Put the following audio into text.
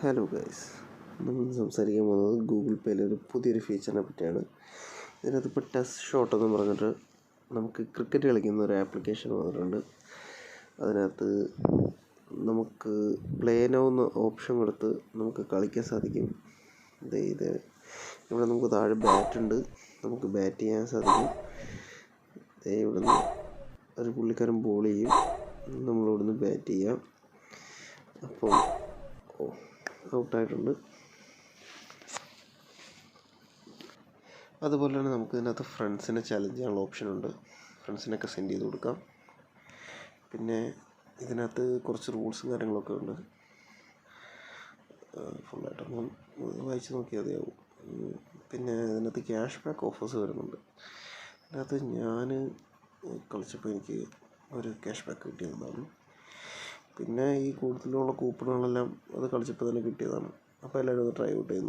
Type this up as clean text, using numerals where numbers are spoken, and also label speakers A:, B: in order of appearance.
A: Hello guys, നമ്മൾ സംസാരിക്കാൻ പോകുന്നത് ഗൂഗിൾ പേയിലെ ഒരു പുതിയൊരു ഫീച്ചറിനെ പറ്റിയാണ്. ഇതിനകത്ത് ഇപ്പോൾ ടെസ്റ്റ് ഷോട്ട് എന്ന് പറഞ്ഞിട്ട് നമുക്ക് ക്രിക്കറ്റ് കളിക്കുന്ന ഒരു ആപ്ലിക്കേഷൻ വന്നിട്ടുണ്ട്. അതിനകത്ത് നമുക്ക് പ്ലേ നൗ എന്ന് ഓപ്ഷൻ കൊടുത്ത് നമുക്ക് കളിക്കാൻ സാധിക്കും. ഇത് ഇവിടെ നമുക്ക് താഴെ ബാറ്റ് ഉണ്ട്, നമുക്ക് ബാറ്റ് ചെയ്യാൻ സാധിക്കും. ഇവിടെ നിന്ന് ഒരു പുള്ളിക്കാരൻ ബോൾ ചെയ്യും, നമ്മളിവിടുന്ന് ബാറ്റ് ചെയ്യാം. അപ്പോൾ ഔട്ടായിട്ടുണ്ട്. അതുപോലെ തന്നെ നമുക്ക് ഇതിനകത്ത് ഫ്രണ്ട്സിനെ ചലഞ്ച് ചെയ്യാനുള്ള ഓപ്ഷനുണ്ട്. ഫ്രണ്ട്സിനൊക്കെ സെൻഡ് ചെയ്ത് കൊടുക്കാം. പിന്നെ ഇതിനകത്ത് കുറച്ച് റൂൾസും കാര്യങ്ങളൊക്കെ ഉണ്ട്. ഫുള്ളായിട്ടൊന്നും വായിച്ച് നോക്കിയാൽ മതിയാവും. പിന്നെ ഇതിനകത്ത് ക്യാഷ് ബാക്ക് ഓഫേഴ്സ് വരുന്നുണ്ട്. അതിനകത്ത് ഞാൻ കളിച്ചപ്പോൾ എനിക്ക് ഒരു ക്യാഷ് ബാക്ക് കിട്ടിയതാണ്. പിന്നെ ഈ കൂടുതലുള്ള കൂപ്പണുകളെല്ലാം അത് കളിച്ചപ്പോൾ തന്നെ കിട്ടിയതാണ്. അപ്പോൾ എല്ലാവരും അത് ട്രൈ ഔട്ട് ചെയ്യുന്നു.